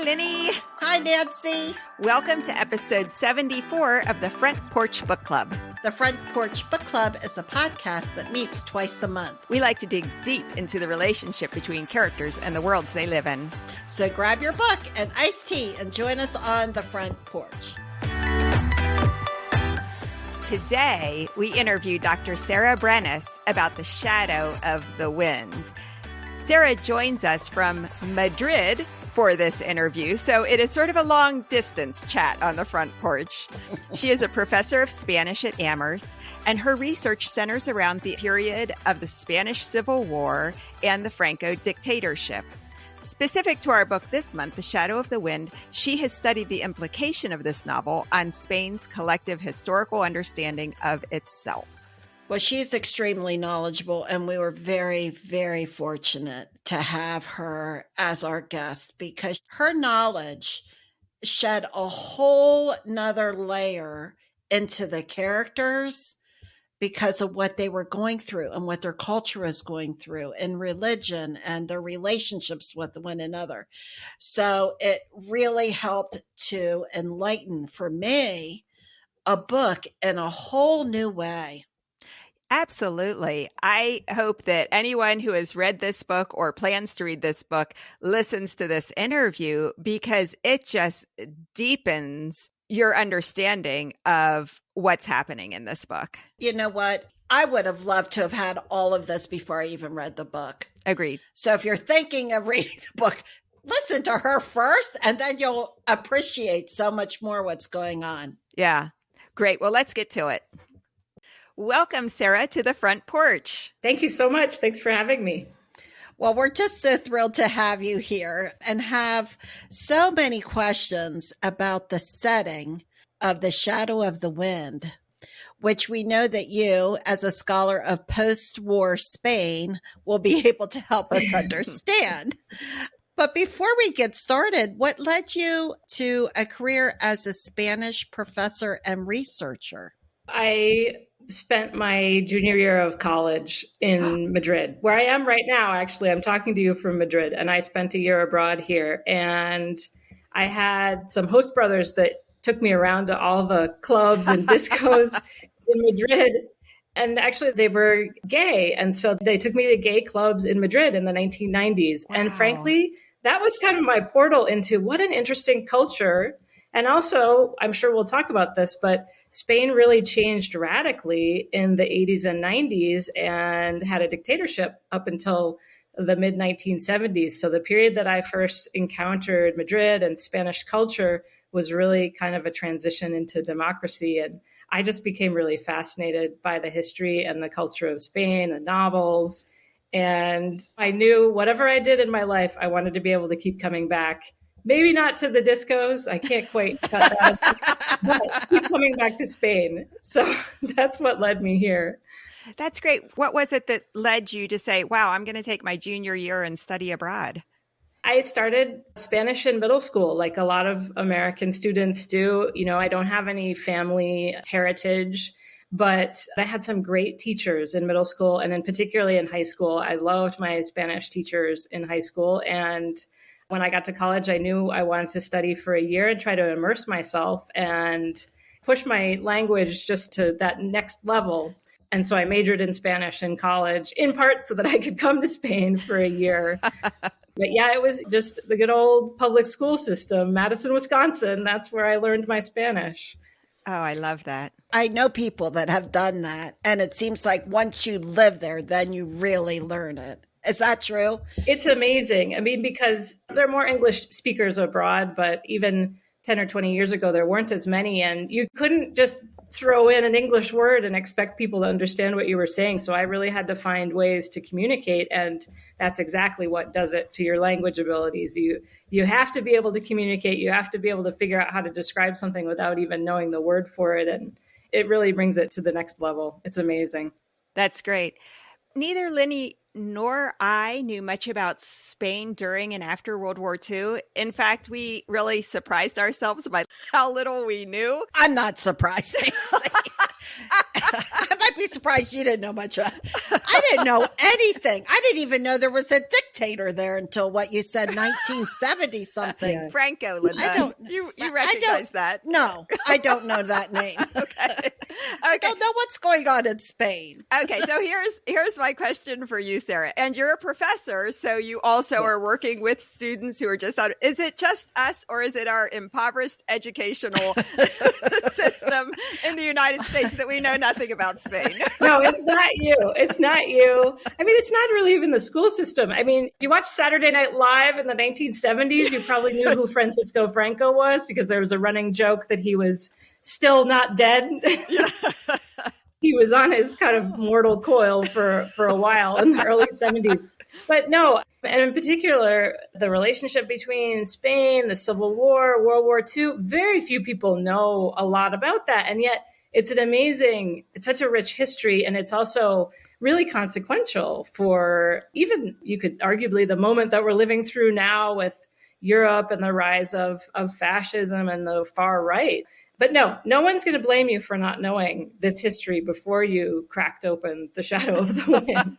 Linny. Hi, Nancy. Welcome to episode 74 of the Front Porch Book Club. The Front Porch Book Club is a podcast that meets twice a month. We like to dig deep into the relationship between characters and the worlds they live in. So grab your book and iced tea and join us on the front porch. Today, we interview Dr. Sara Brenneis about The Shadow of the Wind. Sara joins us from Madrid for this interview, so it is sort of a long-distance chat on the front porch. She is a professor of Spanish at Amherst, and her research centers around the period of the Spanish Civil War and the Franco dictatorship. Specific to our book this month, The Shadow of the Wind, she has studied the implication of this novel on Spain's collective historical understanding of itself. Well, she's extremely knowledgeable, and we were very, very fortunate to have her as our guest because her knowledge shed a whole nother layer into the characters because of what they were going through and what their culture is going through and religion and their relationships with one another. So it really helped to enlighten, for me, a book in a whole new way. Absolutely. I hope that anyone who has read this book or plans to read this book listens to this interview because it just deepens your understanding of what's happening in this book. You know what? I would have loved to have had all of this before I even read the book. Agreed. So if you're thinking of reading the book, listen to her first, and then you'll appreciate so much more what's going on. Yeah. Great. Well, let's get to it. Welcome, Sara, to the front porch. Thank you so much. Thanks for having me. Well, we're just so thrilled to have you here and have so many questions about the setting of The Shadow of the Wind, which we know that you, as a scholar of post-war Spain, will be able to help us understand. But before we get started, what led you to a career as a Spanish professor and researcher? I spent my junior year of college in Madrid, where I am right now. Actually, I'm talking to you from Madrid, and I spent a year abroad here. And I had some host brothers that took me around to all the clubs and discos in Madrid. And actually, they were gay. And so they took me to gay clubs in Madrid in the 1990s. Wow. And frankly, that was kind of my portal into what an interesting culture. And also, I'm sure we'll talk about this, but Spain really changed radically in the 80s and 90s and had a dictatorship up until the mid 1970s. So the period that I first encountered Madrid and Spanish culture was really kind of a transition into democracy. And I just became really fascinated by the history and the culture of Spain, the novels. And I knew whatever I did in my life, I wanted to be able to keep coming back. Maybe not to the discos. I can't quite cut that. But keep coming back to Spain. So that's what led me here. That's great. What was it that led you to say, wow, I'm going to take my junior year and study abroad? I started Spanish in middle school, like a lot of American students do. You know, I don't have any family heritage, but I had some great teachers in middle school. And then particularly in high school, I loved my Spanish teachers in high school. And when I got to college, I knew I wanted to study for a year and try to immerse myself and push my language just to that next level. And so I majored in Spanish in college, in part so that I could come to Spain for a year. But yeah, it was just the good old public school system, Madison, Wisconsin. That's where I learned my Spanish. Oh, I love that. I know people that have done that. And it seems like once you live there, then you really learn it. Is that true? It's amazing. I mean, because there are more English speakers abroad, but even 10 or 20 years ago, there weren't as many. And you couldn't just throw in an English word and expect people to understand what you were saying. So I really had to find ways to communicate. And that's exactly what does it to your language abilities. You have to be able to communicate. You have to be able to figure out how to describe something without even knowing the word for it. And it really brings it to the next level. It's amazing. That's great. Neither Linny nor I knew much about Spain during and after World War II. In fact, we really surprised ourselves by how little we knew. I'm not surprised. I might be surprised you didn't know much. I didn't know anything. I didn't even know there was a dictator there until what you said, 1970 something. Yeah. Franco, Linda. You recognize that? No, I don't know that name. Okay. I don't know what's going on in Spain. Okay, so here's my question for you, Sara. And you're a professor, so you also are working with students who are just out. Is it just us, or is it our impoverished educational system in the United States that we know nothing about Spain? No, it's not you. It's not you. I mean, it's not really even the school system. I mean, if you watch Saturday Night Live in the 1970s, you probably knew who Francisco Franco was, because there was a running joke that he was still not dead. He was on his kind of mortal coil for a while in the early 70s. But no, and in particular, the relationship between Spain, the Civil War, World War II, very few people know a lot about that. And yet it's such a rich history. And it's also really consequential for even, you could arguably, the moment that we're living through now with Europe and the rise of fascism and the far right. But no one's going to blame you for not knowing this history before you cracked open the shadow of the wind.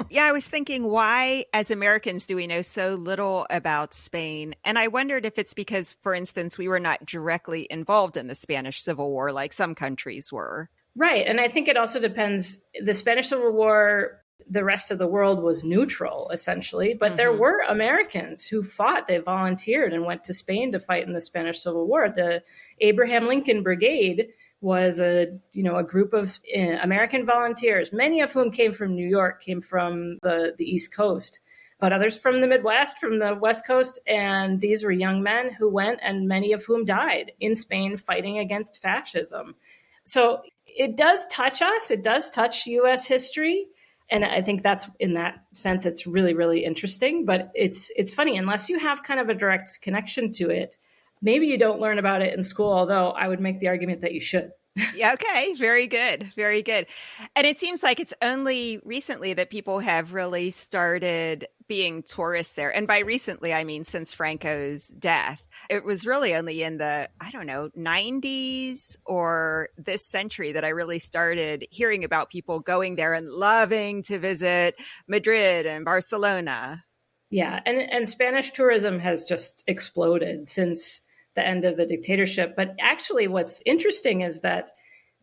Yeah, I was thinking, why, as Americans, do we know so little about Spain? And I wondered if it's because, for instance, we were not directly involved in the Spanish Civil War like some countries were. Right. And I think it also depends. The Spanish Civil War, the rest of the world was neutral, essentially. But there were Americans who fought. They volunteered and went to Spain to fight in the Spanish Civil War. The Abraham Lincoln Brigade was a group of American volunteers, many of whom came from New York, came from the East Coast, but others from the Midwest, from the West Coast. And these were young men who went, and many of whom died in Spain fighting against fascism. So it does touch us. It does touch U.S. history. And I think that's, in that sense, it's really, really interesting. But it's funny, unless you have kind of a direct connection to it, maybe you don't learn about it in school, although I would make the argument that you should. Yeah, okay. Very good. Very good. And it seems like it's only recently that people have really started being tourists there. And by recently, I mean since Franco's death. It was really only in the, 90s or this century that I really started hearing about people going there and loving to visit Madrid and Barcelona. Yeah. And Spanish tourism has just exploded since the end of the dictatorship. But actually, what's interesting is that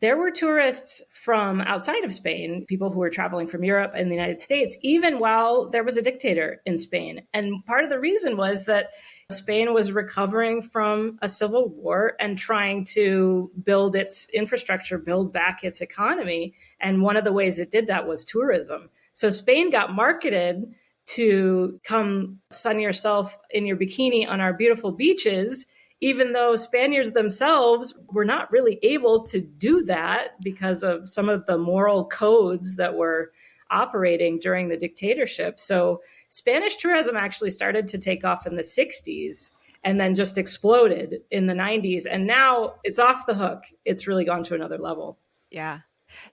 there were tourists from outside of Spain, people who were traveling from Europe and the United States, even while there was a dictator in Spain. And part of the reason was that Spain was recovering from a civil war and trying to build its infrastructure, build back its economy. And one of the ways it did that was tourism. So Spain got marketed to come sun yourself in your bikini on our beautiful beaches, even though Spaniards themselves were not really able to do that because of some of the moral codes that were operating during the dictatorship. So Spanish tourism actually started to take off in the 60s and then just exploded in the 90s. And now it's off the hook. It's really gone to another level. Yeah.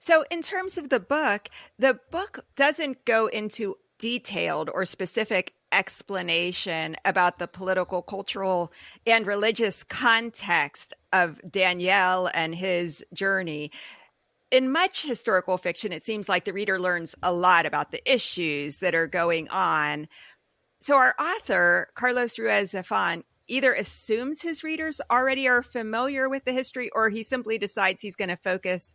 So in terms of the book doesn't go into detailed or specific explanation about the political, cultural, and religious context of Daniel and his journey. In much historical fiction, it seems like the reader learns a lot about the issues that are going on. So our author, Carlos Ruiz Zafon, either assumes his readers already are familiar with the history, or he simply decides he's going to focus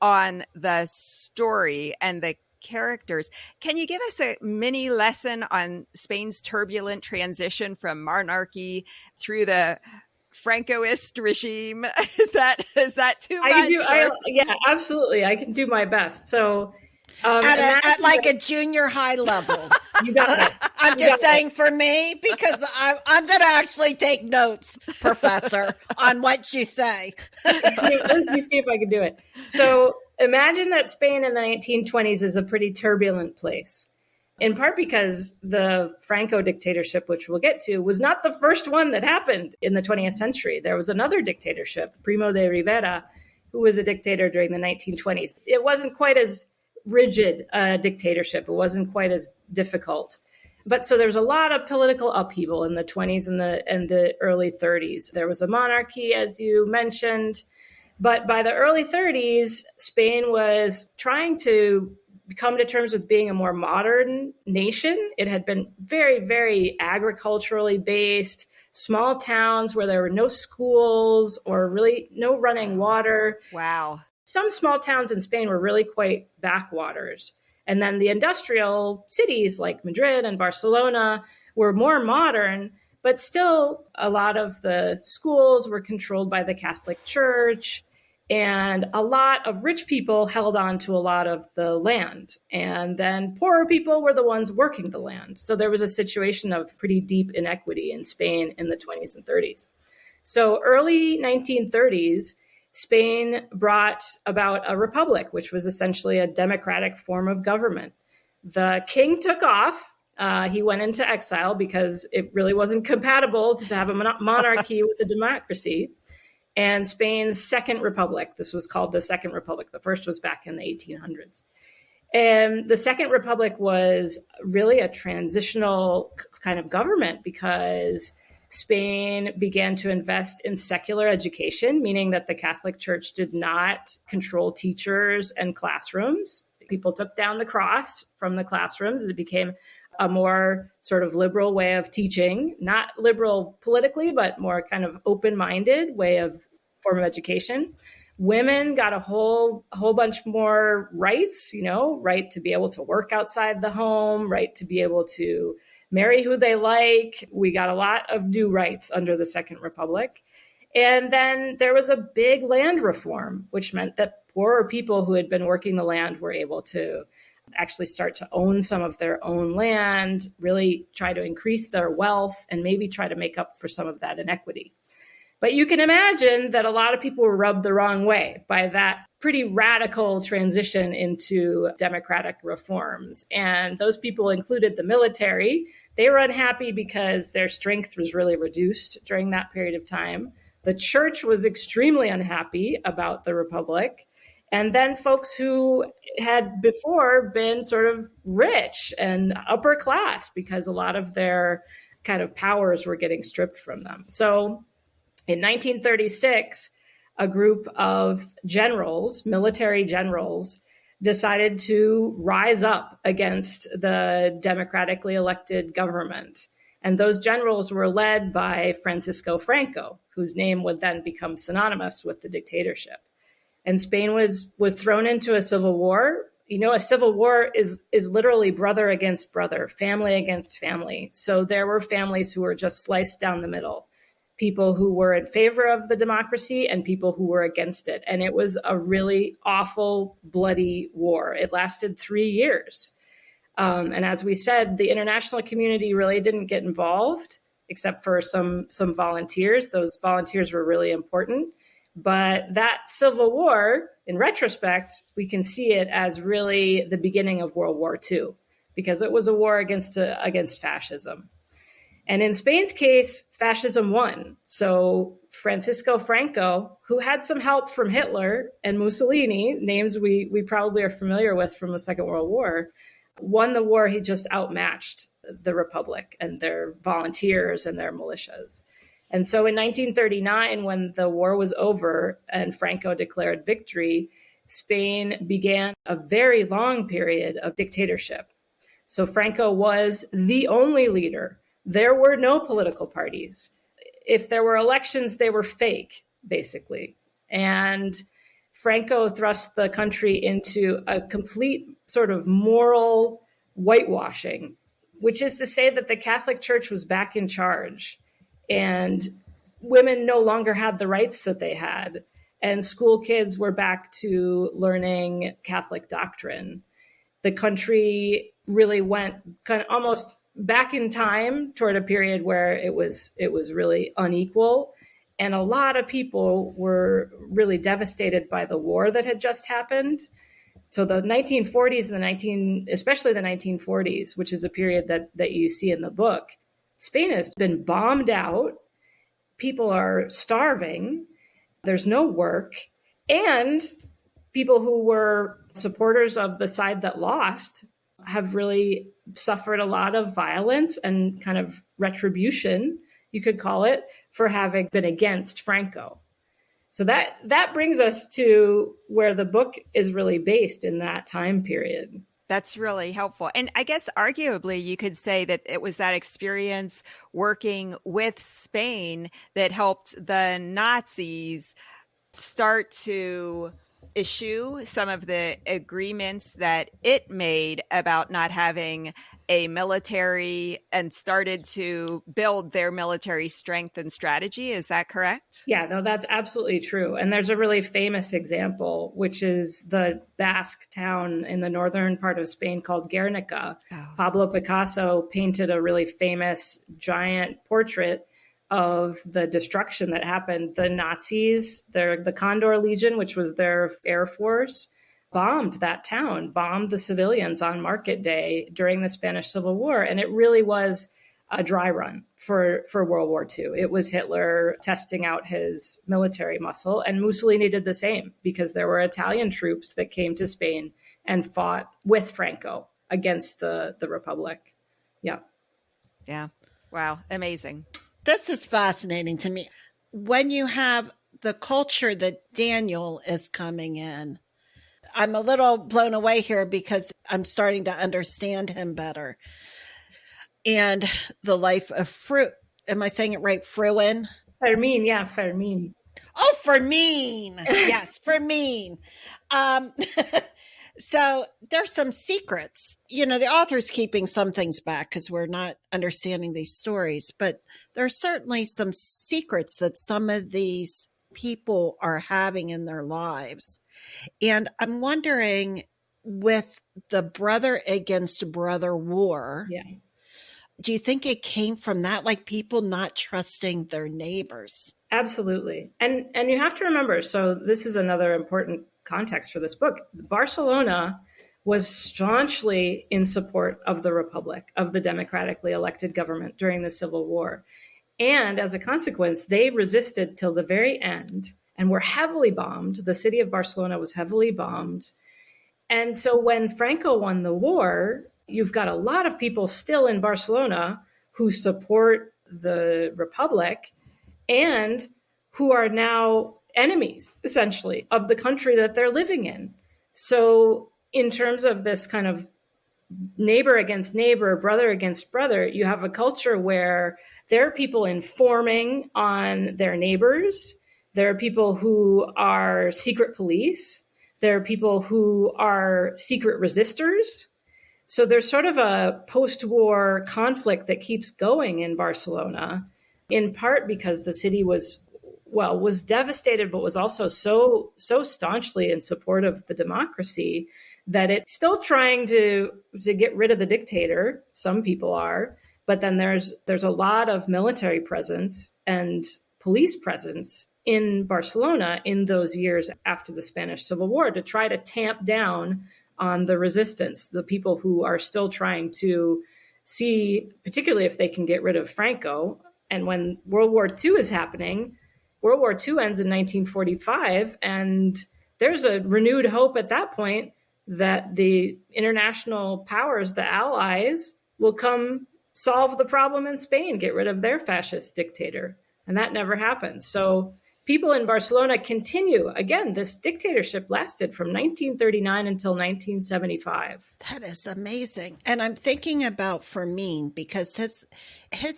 on the story and the characters. Can you give us a mini lesson on Spain's turbulent transition from monarchy through the Francoist regime? Is that too much? Yeah, absolutely. I can do my best. So at like a junior high level. You got it. I'm just saying for me, because I'm going to actually take notes, Professor, on what you say. Let me see if I can do it. So imagine that Spain in the 1920s is a pretty turbulent place, in part because the Franco dictatorship, which we'll get to, was not the first one that happened in the 20th century. There was another dictatorship, Primo de Rivera, who was a dictator during the 1920s. It wasn't quite as rigid a dictatorship. It wasn't quite as difficult. But so there's a lot of political upheaval in the 20s and the early 30s. There was a monarchy, as you mentioned. But by the early 30s, Spain was trying to come to terms with being a more modern nation. It had been very, very agriculturally based, small towns where there were no schools or really no running water. Wow. Some small towns in Spain were really quite backwaters. And then the industrial cities like Madrid and Barcelona were more modern, but still a lot of the schools were controlled by the Catholic Church. And a lot of rich people held on to a lot of the land. And then poorer people were the ones working the land. So there was a situation of pretty deep inequity in Spain in the 20s and 30s. So early 1930s, Spain brought about a republic, which was essentially a democratic form of government. The king took off. He went into exile because it really wasn't compatible to have a monarchy with a democracy. And Spain's second republic, this was called the Second Republic. The first was back in the 1800s. And the Second Republic was really a transitional kind of government because Spain began to invest in secular education, meaning that the Catholic Church did not control teachers and classrooms. People took down the cross from the classrooms. It became a more sort of liberal way of teaching, not liberal politically, but more kind of open-minded form of education. Women got a whole bunch more rights, right to be able to work outside the home, right to be able to marry who they like. We got a lot of new rights under the Second Republic. And then there was a big land reform, which meant that poorer people who had been working the land were able to actually start to own some of their own land, really try to increase their wealth, and maybe try to make up for some of that inequity. But you can imagine that a lot of people were rubbed the wrong way by that pretty radical transition into democratic reforms. And those people included the military. They were unhappy because their strength was really reduced during that period of time. The church was extremely unhappy about the republic. And then folks who had before been sort of rich and upper class because a lot of their kind of powers were getting stripped from them. So in 1936, a group of generals, military generals, decided to rise up against the democratically elected government. And those generals were led by Francisco Franco, whose name would then become synonymous with the dictatorship. And Spain was thrown into a civil war. A civil war is literally brother against brother, family against family. So there were families who were just sliced down the middle, people who were in favor of the democracy and people who were against it. And it was a really awful, bloody war. It lasted 3 years. And as we said, the international community really didn't get involved, except for some volunteers. Those volunteers were really important. But that civil war, in retrospect, we can see it as really the beginning of World War II, because it was a war against fascism. And in Spain's case, fascism won. So Francisco Franco, who had some help from Hitler and Mussolini, names we probably are familiar with from the Second World War, won the war. He just outmatched the Republic and their volunteers and their militias. And so in 1939, when the war was over and Franco declared victory, Spain began a very long period of dictatorship. So Franco was the only leader. There were no political parties. If there were elections, they were fake, basically. And Franco thrust the country into a complete sort of moral whitewashing, which is to say that the Catholic Church was back in charge. And women no longer had the rights that they had. And school kids were back to learning Catholic doctrine. The country really went kind of almost back in time toward a period where it was really unequal. And a lot of people were really devastated by the war that had just happened. So the 1940s and especially the 1940s, which is a period that you see in the book, Spain has been bombed out. People are starving. There's no work. And people who were supporters of the side that lost have really suffered a lot of violence and kind of retribution, you could call it, for having been against Franco. So that brings us to where the book is really based in that time period. That's really helpful. And I guess arguably you could say that it was that experience working with Spain that helped the Nazis start to issue some of the agreements that it made about not having a military and started to build their military strength and strategy. Is that correct? Yeah, no, that's absolutely true. And there's a really famous example, which is the Basque town in the northern part of Spain called Guernica. Oh. Pablo Picasso painted a really famous giant portrait of the destruction that happened. The Nazis, the Condor Legion, which was their air force, bombed that town, bombed the civilians on Market Day during the Spanish Civil War. And it really was a dry run for World War II. It was Hitler testing out his military muscle, and Mussolini did the same because there were Italian troops that came to Spain and fought with Franco against the Republic. Yeah. Yeah. Wow. Amazing. This is fascinating to me. When you have the culture that Daniel is coming in, I'm a little blown away here because I'm starting to understand him better. And the life of am I saying it right? Fermin? Fermin, yeah, Fermin. Oh, Fermin. Yes, Fermin. So there's some secrets. You know, the author's keeping some things back because we're not understanding these stories, but there's certainly some secrets that some of these people are having in their lives. And I'm wondering, with the brother against brother war, yeah. Do you think it came from that, like people not trusting their neighbors? Absolutely. And you have to remember, so this is another important context for this book. Barcelona was staunchly in support of the Republic, of the democratically elected government during the Civil War. And as a consequence, they resisted till the very end and were heavily bombed. The city of Barcelona was heavily bombed. And so when Franco won the war, you've got a lot of people still in Barcelona who support the Republic and who are now enemies, essentially, of the country that they're living in. So in terms of this kind of neighbor against neighbor, brother against brother, you have a culture where there are people informing on their neighbors. There are people who are secret police. There are people who are secret resistors. So there's sort of a post-war conflict that keeps going in Barcelona, in part because the city was devastated, but was also so staunchly in support of the democracy that it's still trying to get rid of the dictator. Some people are, but then there's a lot of military presence and police presence in Barcelona in those years after the Spanish Civil War to try to tamp down on the resistance, the people who are still trying to see, particularly if they can get rid of Franco. And when World War II is happening, World War II ends in 1945, and there's a renewed hope at that point that the international powers, the Allies, will come solve the problem in Spain, get rid of their fascist dictator. And that never happened. So people in Barcelona continue. Again, this dictatorship lasted from 1939 until 1975. That is amazing. And I'm thinking about Fermin because his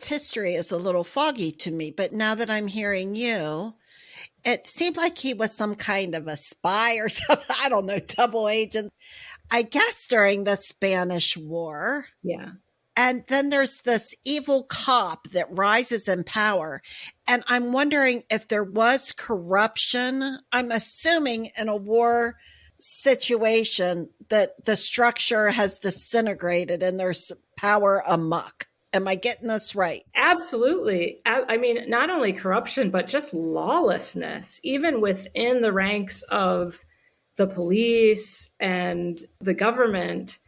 history is a little foggy to me. But now that I'm hearing you, it seemed like he was some kind of a spy or something. I don't know, double agent, I guess, during the Spanish War. Yeah. And then there's this evil cop that rises in power. And I'm wondering if there was corruption. I'm assuming in a war situation that the structure has disintegrated and there's power amok. Am I getting this right? Absolutely. I mean, not only corruption, but just lawlessness, even within the ranks of the police and the government.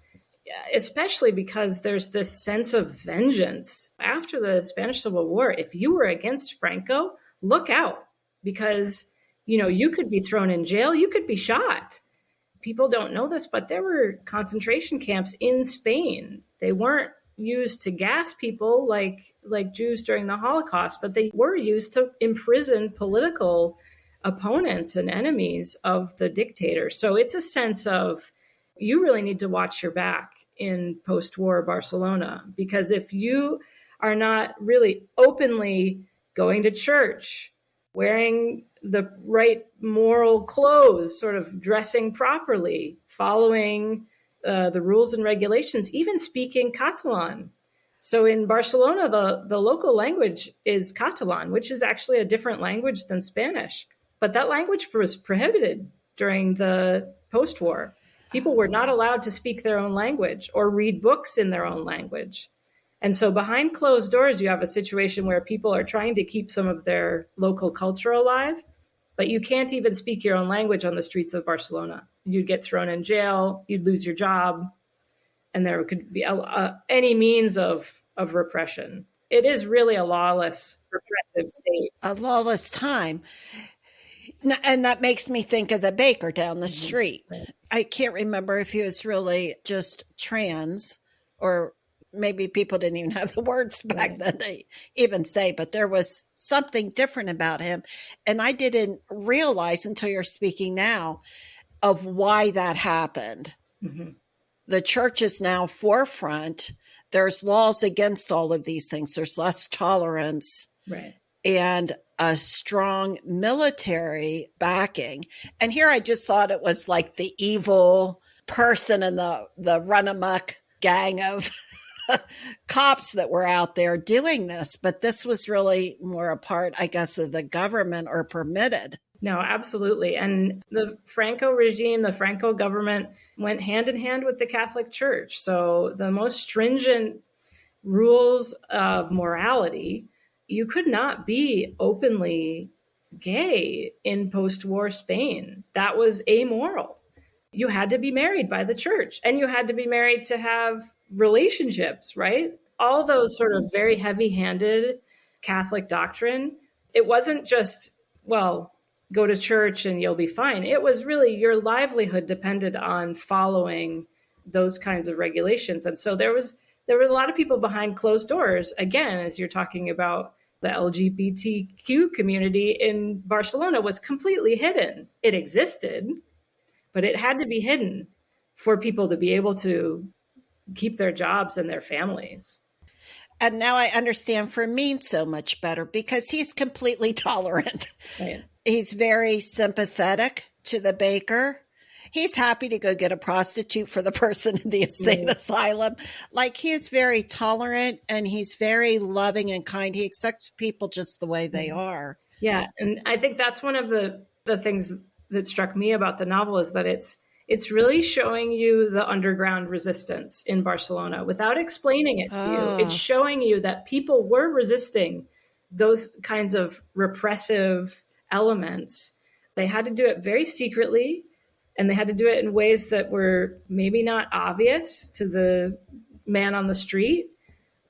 Especially because there's this sense of vengeance. After the Spanish Civil War, if you were against Franco, look out, because, you could be thrown in jail, you could be shot. People don't know this, but there were concentration camps in Spain. They weren't used to gas people like Jews during the Holocaust, but they were used to imprison political opponents and enemies of the dictator. So it's a sense of you really need to watch your back in post-war Barcelona, because if you are not really openly going to church, wearing the right moral clothes, sort of dressing properly, following the rules and regulations, even speaking Catalan. So in Barcelona, the local language is Catalan, which is actually a different language than Spanish. But that language was prohibited during the post-war. People were not allowed to speak their own language or read books in their own language. And so behind closed doors, you have a situation where people are trying to keep some of their local culture alive, but you can't even speak your own language on the streets of Barcelona. You'd get thrown in jail, you'd lose your job, and there could be any means of repression. It is really a lawless, repressive state. A lawless time. And that makes me think of the baker down the street. I can't remember if he was really just trans, or maybe people didn't even have the words back then to even say, but there was something different about him. And I didn't realize until you're speaking now of why that happened. Mm-hmm. The church is now forefront. There's laws against all of these things. There's less tolerance. Right. And a strong military backing. And here I just thought it was like the evil person and the run-amok gang of cops that were out there doing this. But this was really more a part, I guess, of the government, or permitted. No, absolutely. And the Franco regime, the Franco government went hand in hand with the Catholic Church. So the most stringent rules of morality, you could not be openly gay in post-war Spain. That was amoral. You had to be married by the church, and you had to be married to have relationships, right? All those sort of very heavy-handed Catholic doctrine. It wasn't just, well, go to church and you'll be fine. It was really your livelihood depended on following those kinds of regulations. And so there were a lot of people behind closed doors, again, as you're talking about. The LGBTQ community in Barcelona was completely hidden. It existed, but it had to be hidden for people to be able to keep their jobs and their families. And now I understand Fermin so much better, because he's completely tolerant. Right. He's very sympathetic to the baker. He's happy to go get a prostitute for the person in the insane asylum. Like, he's very tolerant, and he's very loving and kind. He accepts people just the way they are. Yeah. And I think that's one of the things that struck me about the novel, is that it's really showing you the underground resistance in Barcelona without explaining it to you. It's showing you that people were resisting those kinds of repressive elements. They had to do it very secretly. And they had to do it in ways that were maybe not obvious to the man on the street.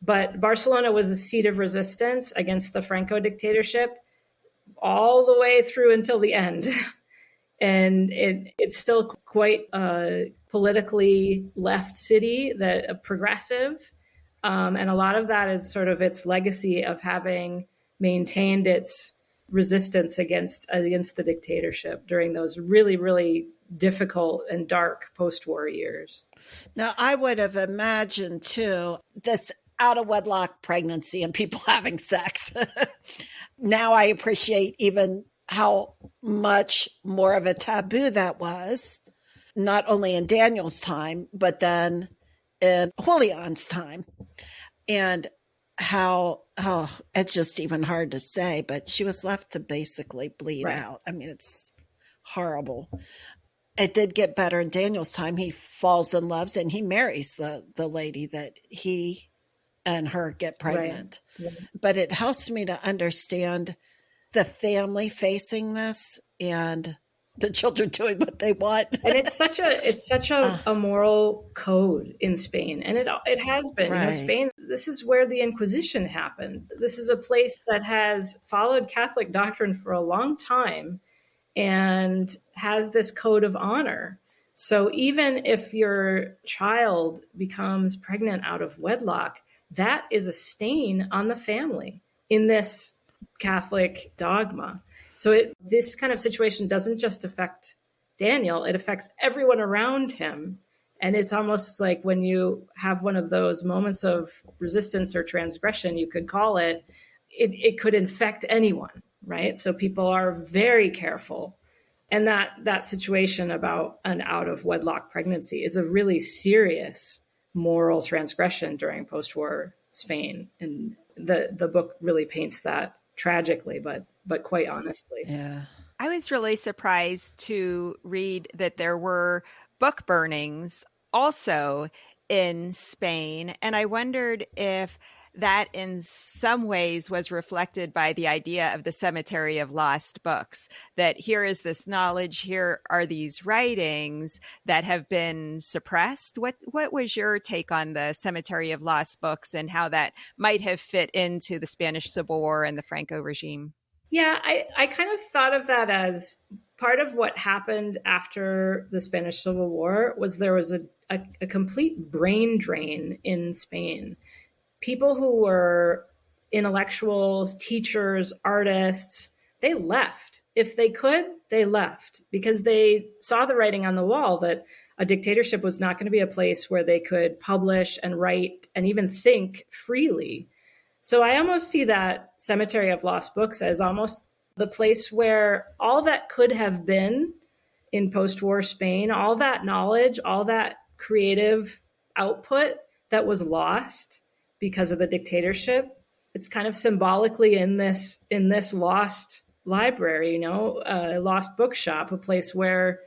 But Barcelona was a seat of resistance against the Franco dictatorship all the way through until the end. And it's still quite a politically left city, that progressive. And a lot of that is sort of its legacy of having maintained its resistance against the dictatorship during those really, really difficult and dark post-war years. Now, I would have imagined, too, this out-of-wedlock pregnancy and people having sex. Now I appreciate even how much more of a taboo that was, not only in Daniel's time, but then in Julian's time. And how, it's just even hard to say, but she was left to basically bleed out. I mean, it's horrible. It did get better in Daniel's time. He falls in love and he marries the lady that he and her get pregnant. Right. Yeah. But it helps me to understand the family facing this and the children doing what they want. And it's such a moral code in Spain. And it has been. Right. Spain, this is where the Inquisition happened. This is a place that has followed Catholic doctrine for a long time and has this code of honor. So even if your child becomes pregnant out of wedlock, that is a stain on the family in this Catholic dogma. So this kind of situation doesn't just affect Daniel, it affects everyone around him. And it's almost like when you have one of those moments of resistance or transgression, you could call it, it could infect anyone, right? So people are very careful. And that situation about an out of wedlock pregnancy is a really serious moral transgression during post-war Spain. And the book really paints that tragically, but quite honestly. Yeah. I was really surprised to read that there were book burnings also in Spain. And I wondered if that in some ways was reflected by the idea of the cemetery of lost books, that here is this knowledge, here are these writings that have been suppressed. What was your take on the cemetery of lost books and how that might have fit into the Spanish Civil War and the Franco regime? Yeah, I kind of thought of that as part of what happened after the Spanish Civil War was there was a complete brain drain in Spain. People who were intellectuals, teachers, artists, they left. If they could, they left because they saw the writing on the wall that a dictatorship was not going to be a place where they could publish and write and even think freely. So I almost see that Cemetery of Lost Books as almost the place where all that could have been in post-war Spain, all that knowledge, all that creative output that was lost because of the dictatorship, it's kind of symbolically in this lost library, a lost bookshop, a place where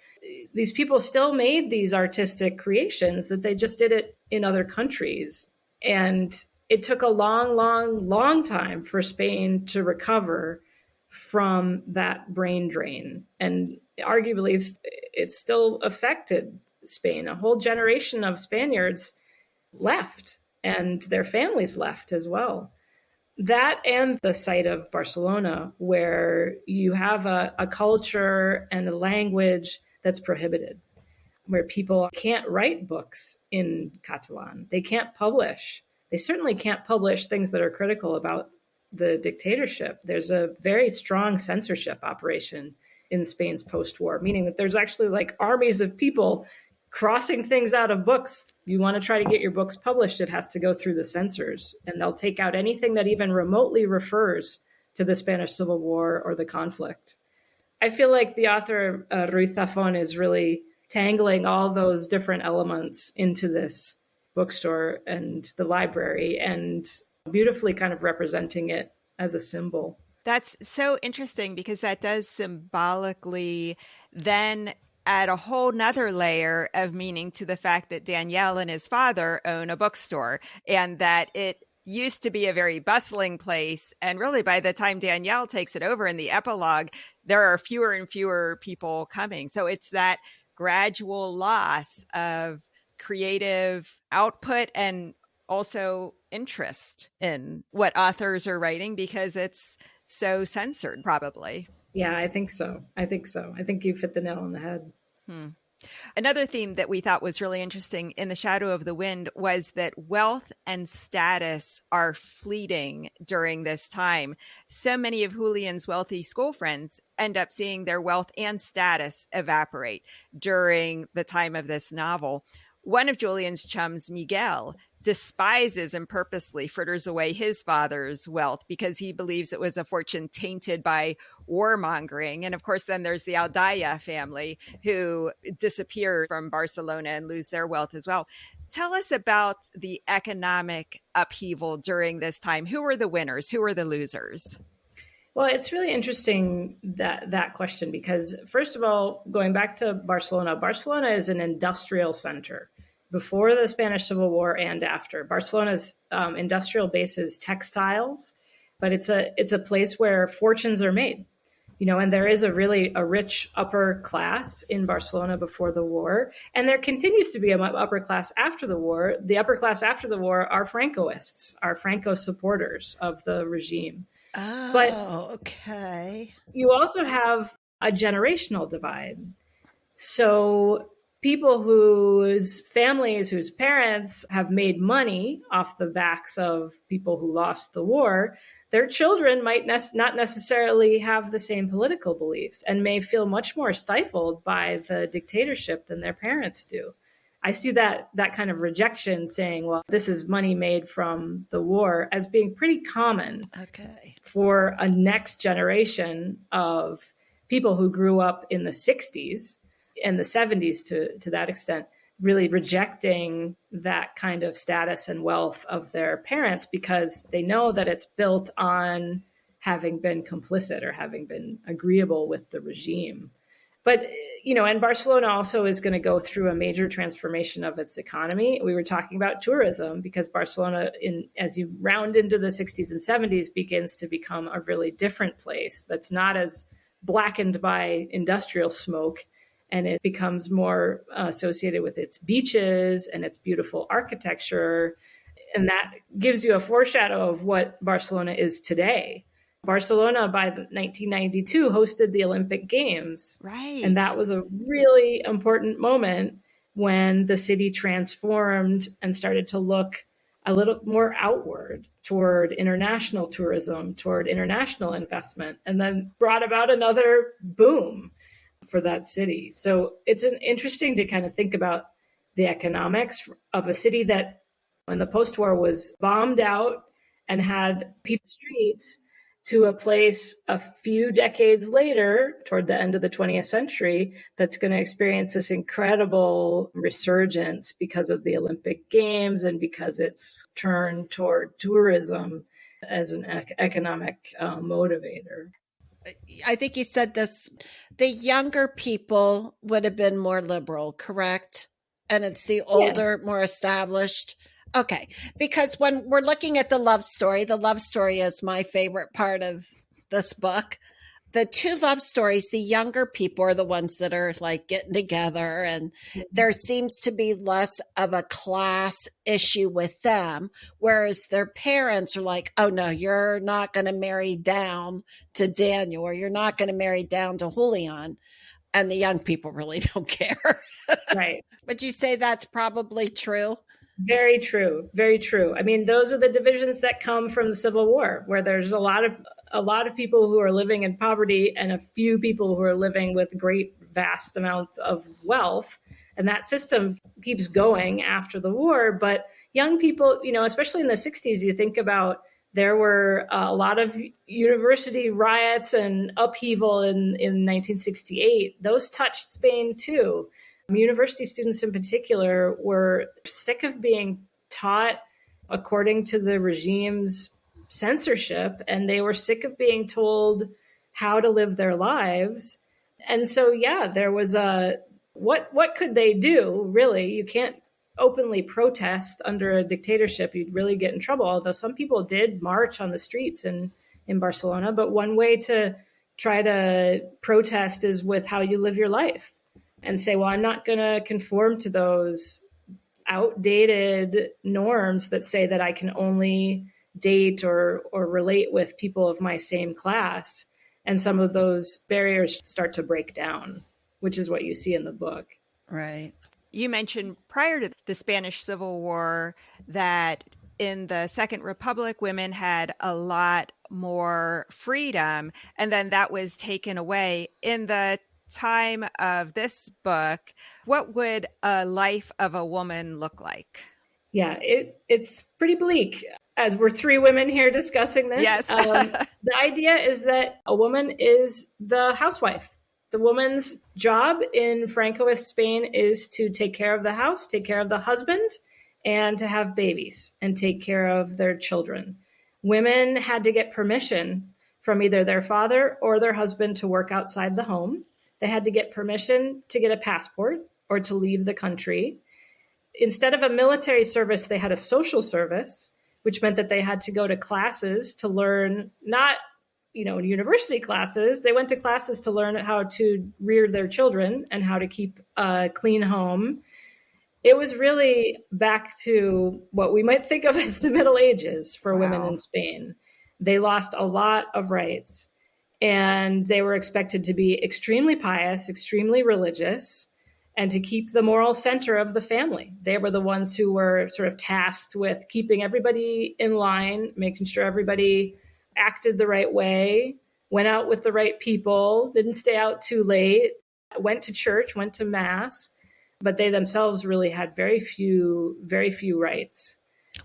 these people still made these artistic creations that they just did it in other countries. And it took a long, long, long time for Spain to recover from that brain drain. And arguably, it still affected Spain. A whole generation of Spaniards left, and their families left as well. That and the site of Barcelona, where you have a culture and a language that's prohibited, where people can't write books in Catalan. They can't publish. They certainly can't publish things that are critical about the dictatorship. There's a very strong censorship operation in Spain's post-war, meaning that there's actually like armies of people crossing things out of books. You want to try to get your books published, it has to go through the censors, and they'll take out anything that even remotely refers to the Spanish Civil War or the conflict. I feel like the author Ruiz Zafon is really tangling all those different elements into this bookstore and the library and beautifully kind of representing it as a symbol. That's so interesting because that does symbolically then add a whole nother layer of meaning to the fact that Danielle and his father own a bookstore and that it used to be a very bustling place. And really, by the time Danielle takes it over in the epilogue, there are fewer and fewer people coming. So it's that gradual loss of creative output and also interest in what authors are writing because it's so censored, probably. Yeah, I think so. I think you fit the nail on the head. Another theme that we thought was really interesting in The Shadow of the Wind was that wealth and status are fleeting during this time. So many of Julian's wealthy school friends end up seeing their wealth and status evaporate during the time of this novel. One of Julian's chums, Miguel, despises and purposely fritters away his father's wealth because he believes it was a fortune tainted by warmongering. And of course, then there's the Aldaya family who disappear from Barcelona and lose their wealth as well. Tell us about the economic upheaval during this time. Who were the winners? Who were the losers? Well, it's really interesting that question because, first of all, going back to Barcelona, Barcelona is an industrial center. Before the Spanish Civil War and after, Barcelona's industrial base is textiles, but it's a place where fortunes are made, and there is a rich upper class in Barcelona before the war, and there continues to be an upper class after the war. The upper class after the war are Francoists, are Franco supporters of the regime. Oh, but okay. You also have a generational divide. So people whose families, whose parents have made money off the backs of people who lost the war, their children might not necessarily have the same political beliefs and may feel much more stifled by the dictatorship than their parents do. I see that kind of rejection saying, well, this is money made from the war as being pretty common for a next generation of people who grew up in the 60s and the 70s to that extent, really rejecting that kind of status and wealth of their parents because they know that it's built on having been complicit or having been agreeable with the regime. But, and Barcelona also is going to go through a major transformation of its economy. We were talking about tourism because Barcelona, as you round into the 60s and 70s, begins to become a really different place that's not as blackened by industrial smoke. And it becomes more associated with its beaches and its beautiful architecture. And that gives you a foreshadow of what Barcelona is today. Barcelona, by 1992, hosted the Olympic Games. Right. And that was a really important moment when the city transformed and started to look a little more outward toward international tourism, toward international investment, and then brought about another boom for that city. So it's interesting to kind of think about the economics of a city that when the post-war was bombed out and had people streets to a place a few decades later, toward the end of the 20th century, that's going to experience this incredible resurgence because of the Olympic Games and because it's turned toward tourism as an economic motivator. I think you said this, the younger people would have been more liberal, correct? And it's the older, more established. Okay. Because when we're looking at the love story is my favorite part of this book. The two love stories, the younger people are the ones that are like getting together, and there seems to be less of a class issue with them, whereas their parents are like, oh no, you're not going to marry down to Daniel, or you're not going to marry down to Julian. And the young people really don't care. Right. Would you say that's probably true? Very true. Very true. I mean, those are the divisions that come from the Civil War, where there's a lot of people who are living in poverty and a few people who are living with great, vast amounts of wealth. And that system keeps going after the war. But young people, especially in the 60s, you think about there were a lot of university riots and upheaval in 1968. Those touched Spain too. University students in particular were sick of being taught according to the regime's censorship, and they were sick of being told how to live their lives. And so, there was what could they do, really? You can't openly protest under a dictatorship. You'd really get in trouble, although some people did march on the streets in Barcelona. But one way to try to protest is with how you live your life. And say, well, I'm not going to conform to those outdated norms that say that I can only date or relate with people of my same class. And some of those barriers start to break down, which is what you see in the book. Right. You mentioned prior to the Spanish Civil War that in the Second Republic, women had a lot more freedom, and then that was taken away. In the time of this book, what would a life of a woman look like? Yeah, it's pretty bleak. As we're three women here discussing this, yes. The idea is that a woman is the housewife. The woman's job in Francoist Spain is to take care of the house, take care of the husband, and to have babies and take care of their children. Women had to get permission from either their father or their husband to work outside the home. They had to get permission to get a passport or to leave the country. Instead of a military service, they had a social service, which meant that they had to go to classes to learn, not, university classes. They went to classes to learn how to rear their children and how to keep a clean home. It was really back to what we might think of as the Middle Ages for women in Spain. They lost a lot of rights. And they were expected to be extremely pious, extremely religious, and to keep the moral center of the family. They were the ones who were sort of tasked with keeping everybody in line, making sure everybody acted the right way, went out with the right people, didn't stay out too late, went to church, went to mass, but they themselves really had very few rights.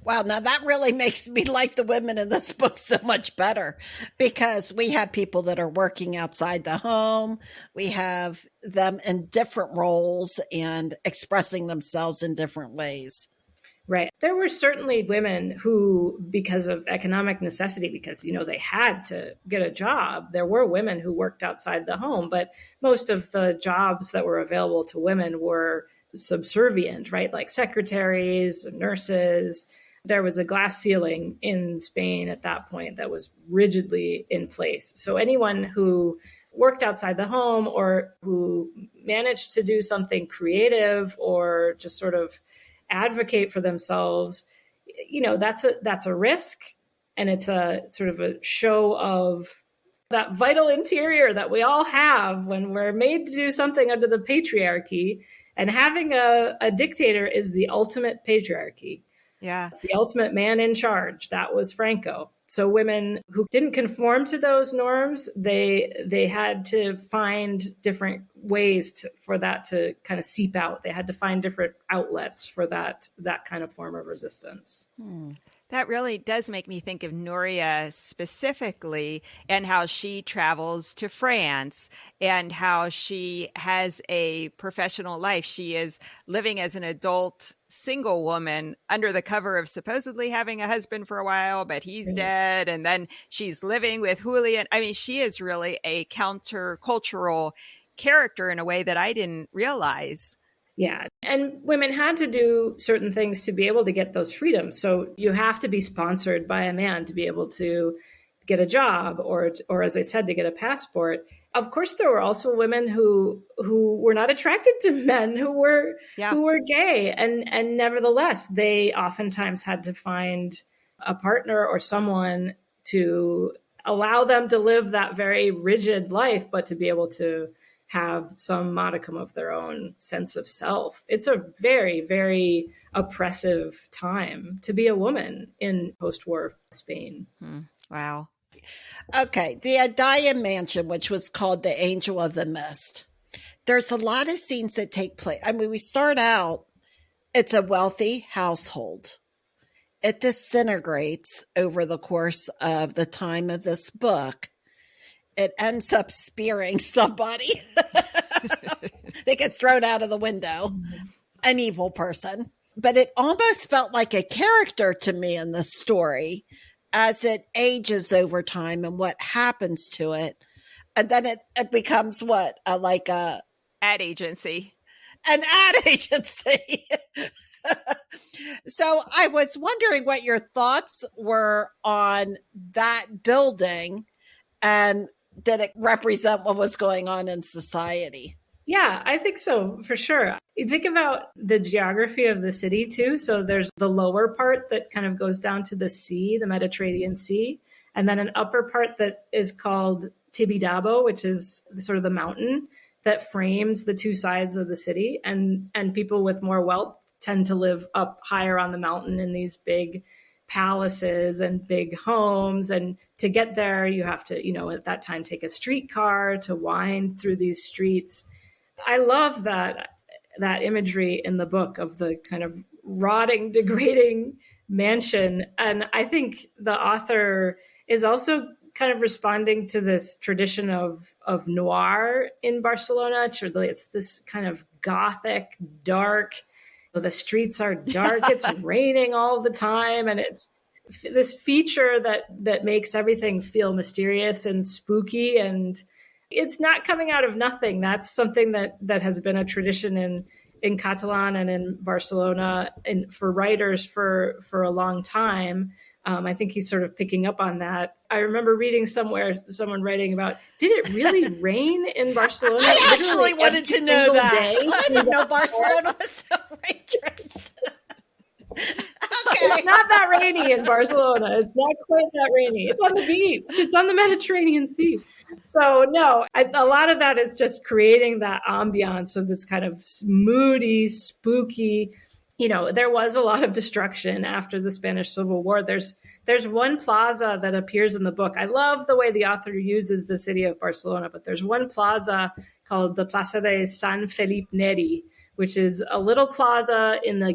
Wow, now that really makes me like the women in this book so much better, because we have people that are working outside the home. We have them in different roles and expressing themselves in different ways. Right. There were certainly women who, because of economic necessity, because, they had to get a job, there were women who worked outside the home, but most of the jobs that were available to women were subservient, right? Like secretaries, nurses. There was a glass ceiling in Spain at that point that was rigidly in place. So anyone who worked outside the home or who managed to do something creative or just sort of advocate for themselves, that's a risk. And it's a sort of a show of that vital interior that we all have when we're made to do something under the patriarchy. And having a dictator is the ultimate patriarchy. Yeah. It's the ultimate man in charge. That was Franco. So women who didn't conform to those norms, they had to find different ways for that to kind of seep out. They had to find different outlets for that kind of form of resistance. That really does make me think of Nuria specifically, and how she travels to France and how she has a professional life. She is living as an adult single woman under the cover of supposedly having a husband for a while, but he's dead. And then she's living with Julian. I mean, she is really a countercultural character in a way that I didn't realize. Yeah. And women had to do certain things to be able to get those freedoms. So you have to be sponsored by a man to be able to get a job or as I said, to get a passport. Of course, there were also women who were not attracted to men who were gay. And nevertheless, they oftentimes had to find a partner or someone to allow them to live that very rigid life, but to be able to have some modicum of their own sense of self. It's a very, very oppressive time to be a woman in post-war Spain. Wow. Okay, the Adaya Mansion, which was called the Angel of the Mist. There's a lot of scenes that take place. I mean, we start out, it's a wealthy household. It disintegrates over the course of the time of this book. It ends up spearing somebody that gets thrown out of the window, an evil person. But it almost felt like a character to me in the story as it ages over time and what happens to it. And then it becomes what? Like a ad agency. An ad agency. So I was wondering what your thoughts were on that building, and did it represent what was going on in society? Yeah, I think so, for sure. You think about the geography of the city, too. So there's the lower part that kind of goes down to the sea, the Mediterranean Sea, and then an upper part that is called Tibidabo, which is sort of the mountain that frames the two sides of the city. And people with more wealth tend to live up higher on the mountain in these big palaces and big homes. And to get there, you have to, at that time, take a streetcar to wind through these streets. I love that imagery in the book of the kind of rotting, degrading mansion. And I think the author is also kind of responding to this tradition of noir in Barcelona. It's this kind of gothic, dark, the streets are dark, it's raining all the time. And it's this feature that makes everything feel mysterious and spooky. And it's not coming out of nothing. That's something that has been a tradition in Catalan and in Barcelona and for writers for a long time. I think he's sort of picking up on that. I remember reading somewhere, someone writing about, did it really rain in Barcelona? I actually wanted to know that. Day? I didn't know Barcelona was so rain-drenched. It's not that rainy in Barcelona. It's not quite that rainy. It's on the beach. It's on the Mediterranean Sea. So no, a lot of that is just creating that ambiance of this kind of moody, spooky. There was a lot of destruction after the Spanish Civil War. There's one plaza that appears in the book. I love the way the author uses the city of Barcelona, but there's one plaza called the Plaza de San Felip Neri, which is a little plaza in the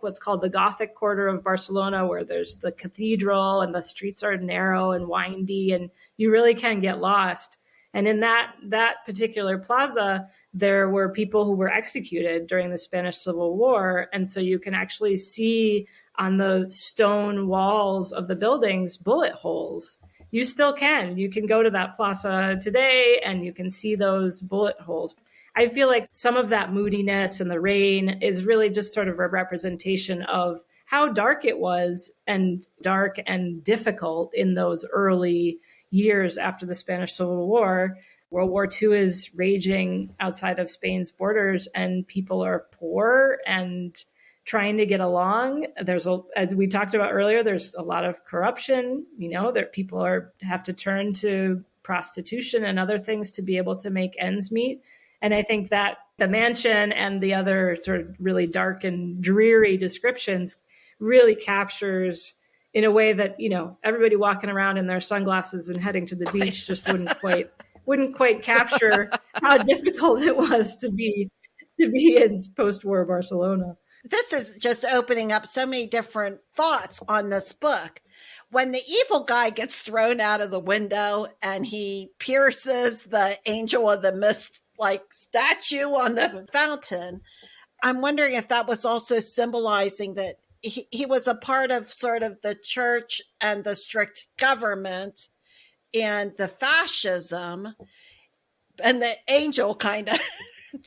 what's called the Gothic quarter of Barcelona, where there's the cathedral and the streets are narrow and windy, and you really can get lost. And in that particular plaza, there were people who were executed during the Spanish Civil War. And so you can actually see on the stone walls of the buildings bullet holes. You still can. You can go to that plaza today and you can see those bullet holes. I feel like some of that moodiness and the rain is really just sort of a representation of how dark it was, and dark and difficult in those early years after the Spanish Civil War. World War II is raging outside of Spain's borders, and people are poor and trying to get along. As we talked about earlier, there's a lot of corruption. That people have to turn to prostitution and other things to be able to make ends meet. And I think that the mansion and the other sort of really dark and dreary descriptions really captures, in a way that, everybody walking around in their sunglasses and heading to the beach just wouldn't quite capture how difficult it was to be in post-war Barcelona. This is just opening up so many different thoughts on this book. When the evil guy gets thrown out of the window and he pierces the Angel of the Mist statue on the fountain, I'm wondering if that was also symbolizing that he was a part of sort of the church and the strict government and the fascism, and the angel kind of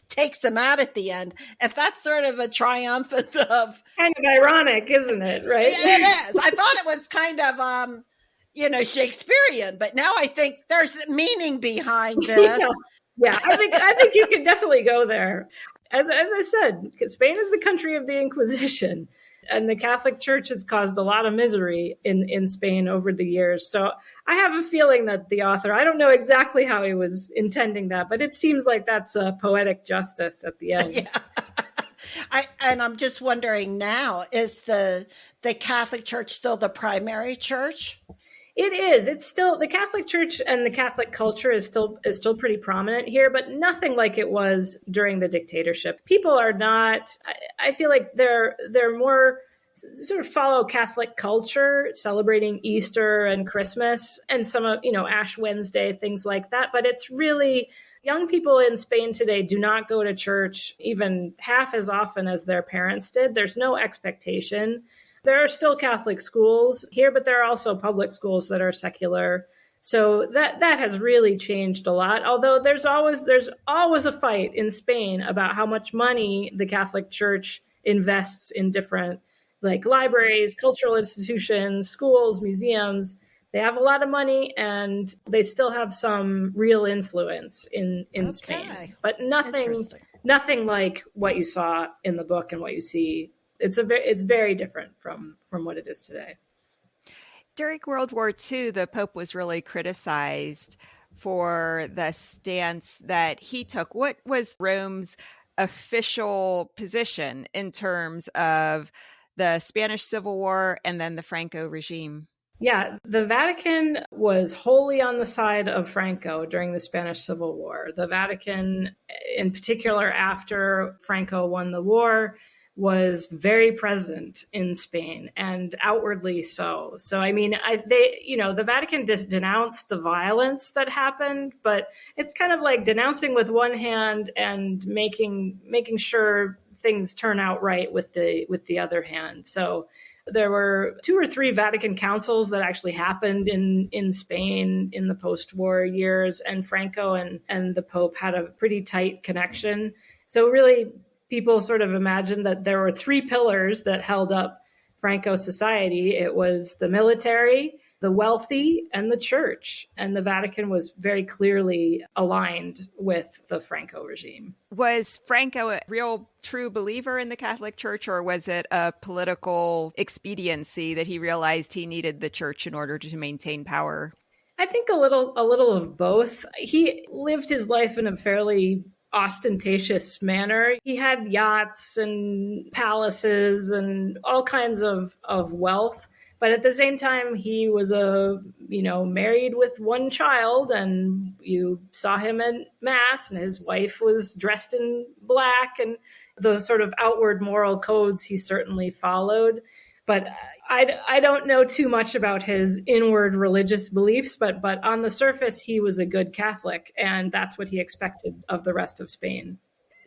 takes him out at the end. If that's sort of a triumphant of... Kind of ironic, isn't it? Right? It is. I thought it was kind of, Shakespearean, but now I think there's meaning behind this. Yeah, I think you could definitely go there. As I said, Spain is the country of the Inquisition, and the Catholic Church has caused a lot of misery in Spain over the years. So I have a feeling that the author, I don't know exactly how he was intending that, but it seems like that's a poetic justice at the end. Yeah. I'm just wondering now, is the Catholic Church still the primary church? It is. It's still, the Catholic Church and the Catholic culture is still pretty prominent here, but nothing like it was during the dictatorship. People are not, I feel like they're more sort of follow Catholic culture, celebrating Easter and Christmas and some of, Ash Wednesday, things like that. But it's really, young people in Spain today do not go to church even half as often as their parents did. There's no expectation. There are still Catholic schools here, but there are also public schools that are secular. So that has really changed a lot. Although there's always a fight in Spain about how much money the Catholic Church invests in different libraries, cultural institutions, schools, museums. They have a lot of money and they still have some real influence in Spain, but nothing like what you saw in the book and what you see. It's very different from what it is today. During World War II, the Pope was really criticized for the stance that he took. What was Rome's official position in terms of the Spanish Civil War and then the Franco regime? Yeah, the Vatican was wholly on the side of Franco during the Spanish Civil War. The Vatican, in particular, after Franco won the war, was very present in Spain, and outwardly so. So, I mean, the Vatican denounced the violence that happened, but it's kind of like denouncing with one hand and making sure things turn out right with the other hand. So there were 2 or 3 Vatican councils that actually happened in Spain in the post-war years, and Franco and the Pope had a pretty tight connection. So really, people sort of imagined that there were 3 pillars that held up Franco society. It was the military, the wealthy and the church. And the Vatican was very clearly aligned with the Franco regime. Was Franco a real true believer in the Catholic Church, or was it a political expediency that he realized he needed the church in order to maintain power? I think a little of both. He lived his life in a fairly ostentatious manner. He had yachts and palaces and all kinds of wealth. But at the same time, he was married with one child, and you saw him at mass, and his wife was dressed in black, and the sort of outward moral codes he certainly followed. But I don't know too much about his inward religious beliefs, but on the surface, he was a good Catholic, and that's what he expected of the rest of Spain.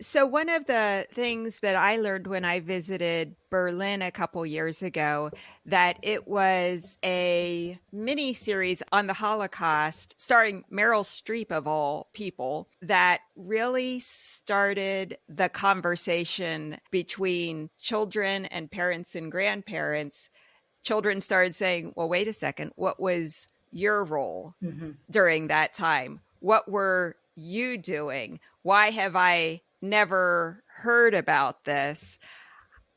So one of the things that I learned when I visited Berlin a couple years ago, that it was a mini series on the Holocaust starring Meryl Streep of all people that really started the conversation between children and parents and grandparents. Children started saying, well, wait a second, what was your role during that time? What were you doing? Why have I never heard about this?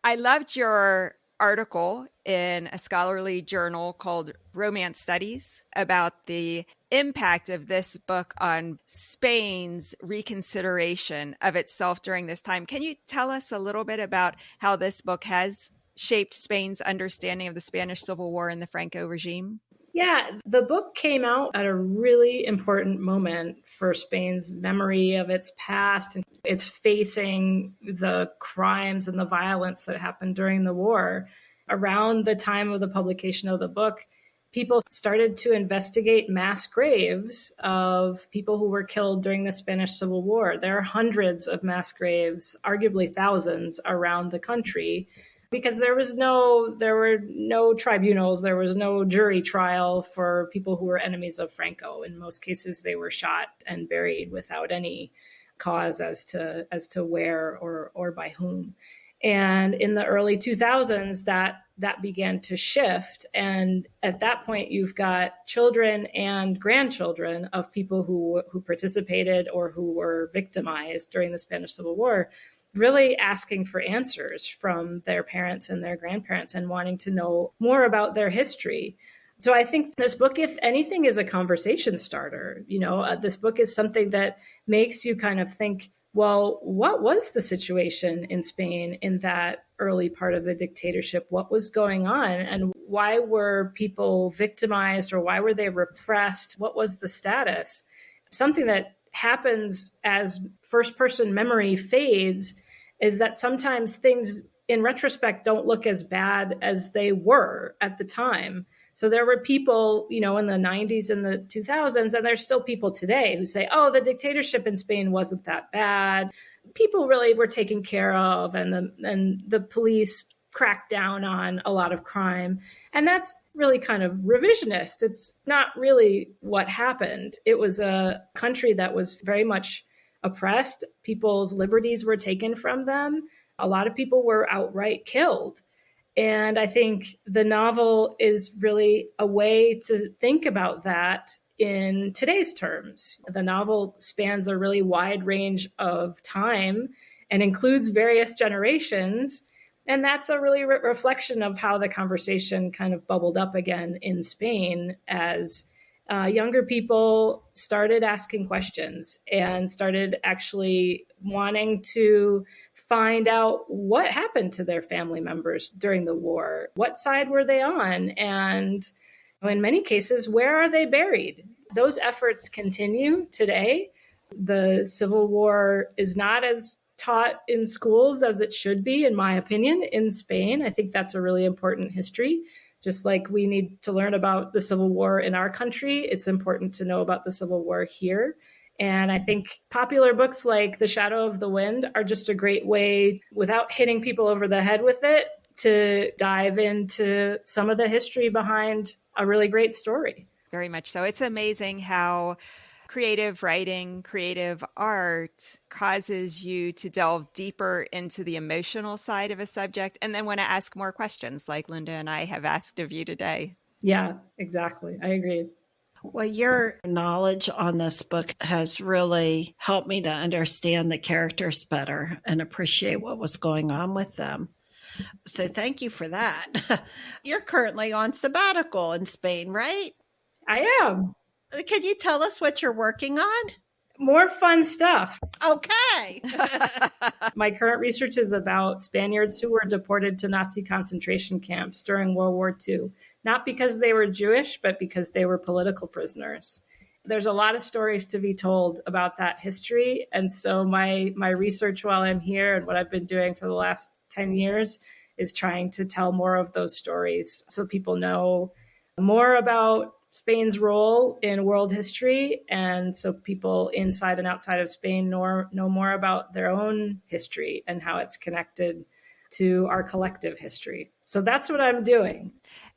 I loved your article in a scholarly journal called Romance Studies about the impact of this book on Spain's reconsideration of itself during this time. Can you tell us a little bit about how this book has shaped Spain's understanding of the Spanish Civil War and the Franco regime? Yeah, the book came out at a really important moment for Spain's memory of its past. And it's facing the crimes and the violence that happened during the war. Around the time of the publication of the book, people started to investigate mass graves of people who were killed during the Spanish Civil War. There are hundreds of mass graves, arguably thousands, around the country, because there were no tribunals, there was no jury trial for people who were enemies of Franco. In most cases, they were shot and buried without any cause as to where or by whom. And in the early 2000s, that began to shift. And at that point, you've got children and grandchildren of people who participated or who were victimized during the Spanish Civil War, really asking for answers from their parents and their grandparents and wanting to know more about their history. So I think this book, if anything, is a conversation starter. This book is something that makes you kind of think, well, what was the situation in Spain in that early part of the dictatorship? What was going on? And why were people victimized, or why were they repressed? What was the status? Something that happens as first-person memory fades is that sometimes things in retrospect don't look as bad as they were at the time. So there were people, in the 90s and the 2000s, and there's still people today who say, oh, the dictatorship in Spain wasn't that bad. People really were taken care of, and the police cracked down on a lot of crime. And that's really kind of revisionist. It's not really what happened. It was a country that was very much oppressed. People's liberties were taken from them. A lot of people were outright killed. And I think the novel is really a way to think about that in today's terms. The novel spans a really wide range of time and includes various generations. And that's a really reflection of how the conversation kind of bubbled up again in Spain as younger people started asking questions and started actually wanting to find out what happened to their family members during the war. What side were they on? And in many cases, where are they buried? Those efforts continue today. The Civil War is not as taught in schools as it should be, in my opinion, in Spain. I think that's a really important history. Just like we need to learn about the Civil War in our country, it's important to know about the Civil War here. And I think popular books like The Shadow of the Wind are just a great way, without hitting people over the head with it, to dive into some of the history behind a really great story. Very much so. It's amazing how creative writing, creative art causes you to delve deeper into the emotional side of a subject and then want to ask more questions like Linda and I have asked of you today. Yeah, exactly. I agree. Well, your knowledge on this book has really helped me to understand the characters better and appreciate what was going on with them. So thank you for that. You're currently on sabbatical in Spain, right? I am. Can you tell us what you're working on? More fun stuff. Okay. My current research is about Spaniards who were deported to Nazi concentration camps during World War II, not because they were Jewish, but because they were political prisoners. There's a lot of stories to be told about that history. And so my research while I'm here and what I've been doing for the last 10 years is trying to tell more of those stories so people know more about Spain's role in world history, and so people inside and outside of Spain know more about their own history and how it's connected to our collective history. So that's what I'm doing.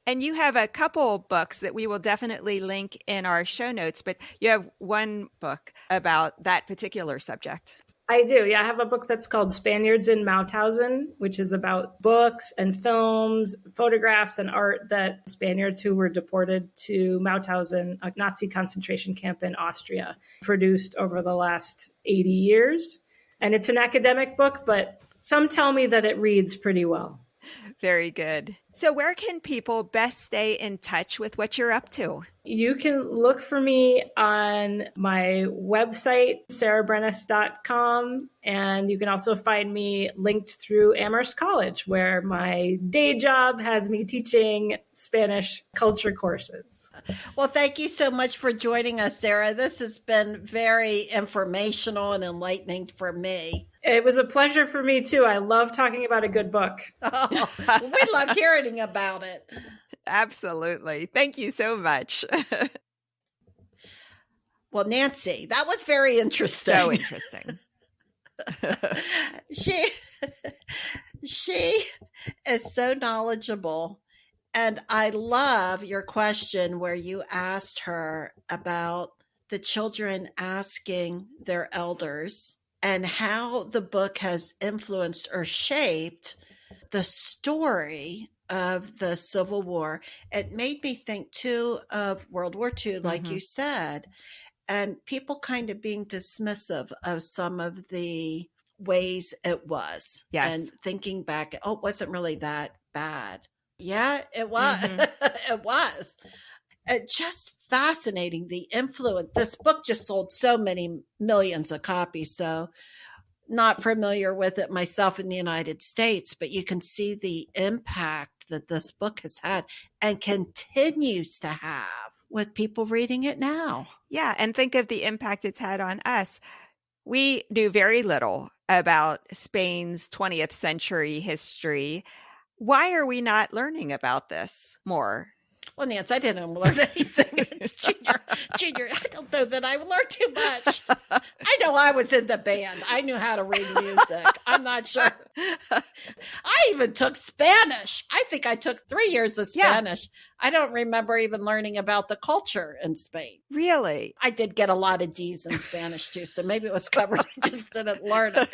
And you have a couple books that we will definitely link in our show notes, but you have one book about that particular subject. I do. Yeah, I have a book that's called Spaniards in Mauthausen, which is about books and films, photographs and art that Spaniards who were deported to Mauthausen, a Nazi concentration camp in Austria, produced over the last 80 years. And it's an academic book, but some tell me that it reads pretty well. Very good. So where can people best stay in touch with what you're up to? You can look for me on my website, sarabrenneis.com. And you can also find me linked through Amherst College, where my day job has me teaching Spanish culture courses. Well, thank you so much for joining us, Sara. This has been very informational and enlightening for me. It was a pleasure for me, too. I love talking about a good book. Oh, we loved hearing about it. Absolutely. Thank you so much. Well, Nancy, that was very interesting. So interesting. She is so knowledgeable. And I love your question where you asked her about the children asking their elders and how the book has influenced or shaped the story of the Civil War. It made me think too of World War II, like you said, and people kind of being dismissive of some of the ways it was. Yes. And thinking back, oh, it wasn't really that bad. Yeah, it was. It was. Just fascinating, the influence. This book just sold so many millions of copies. So not familiar with it myself in the United States, but you can see the impact that this book has had and continues to have with people reading it now. Yeah. And think of the impact it's had on us. We knew very little about Spain's 20th century history. Why are we not learning about this more? Well, Nance, I didn't learn anything in junior. I don't know that I learned too much. I know I was in the band. I knew how to read music. I'm not sure. I even took Spanish. I think I took 3 years of Spanish. Yeah. I don't remember even learning about the culture in Spain. Really? I did get a lot of D's in Spanish too, so maybe it was covered. I just didn't learn it.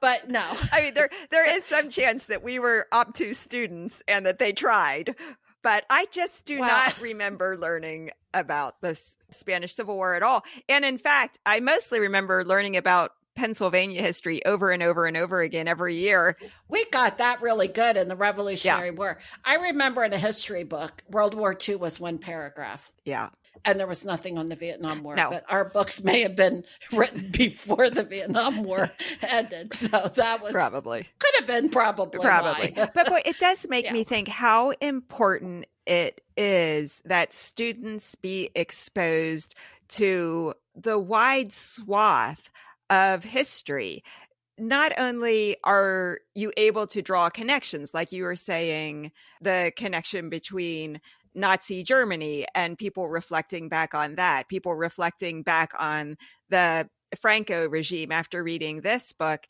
But no. I mean, there is some chance that we were obtuse students and that they tried. But I just do not remember learning about the Spanish Civil War at all. And in fact, I mostly remember learning about Pennsylvania history over and over and over again every year. We got that really good in the Revolutionary War. I remember in a history book, World War II was one paragraph. Yeah. And there was nothing on the Vietnam War. No. But our books may have been written before the Vietnam War ended. So that was could have been probably. But boy, it does make me think how important it is that students be exposed to the wide swath of history. Not only are you able to draw connections, like you were saying, the connection between Nazi Germany and people reflecting back on that, people reflecting back on the Franco regime after reading this book,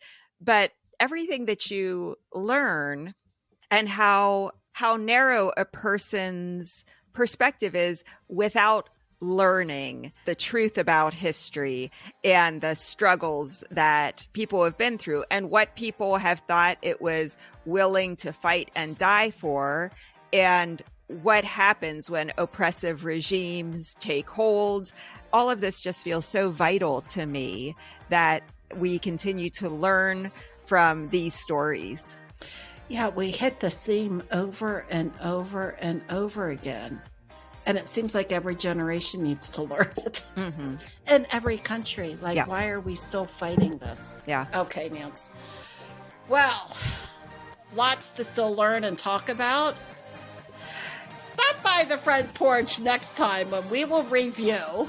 but everything that you learn and how narrow a person's perspective is without learning the truth about history and the struggles that people have been through and what people have thought it was willing to fight and die for, and what happens when oppressive regimes take hold. All of this just feels so vital to me that we continue to learn from these stories. Yeah, we hit the theme over and over and over again. And it seems like every generation needs to learn it. Mm-hmm. In every country. Like, Yeah. why are we still fighting this? Yeah. Okay, Nance. Well, lots to still learn and talk about. Stop by the front porch next time when we will review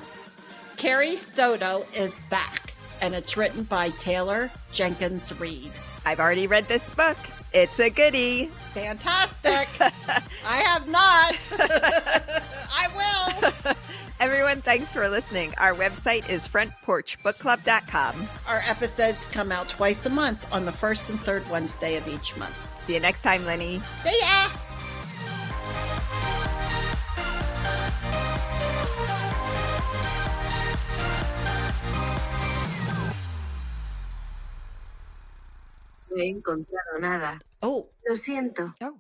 Carrie Soto is Back. And it's written by Taylor Jenkins Reid. I've already read this book. It's a goodie. Fantastic. I have not. I will. Everyone, thanks for listening. Our website is frontporchbookclub.com. Our episodes come out twice a month on the first and third Wednesday of each month. See you next time, Linny. See ya. No he encontrado nada. Oh. Lo siento. Oh.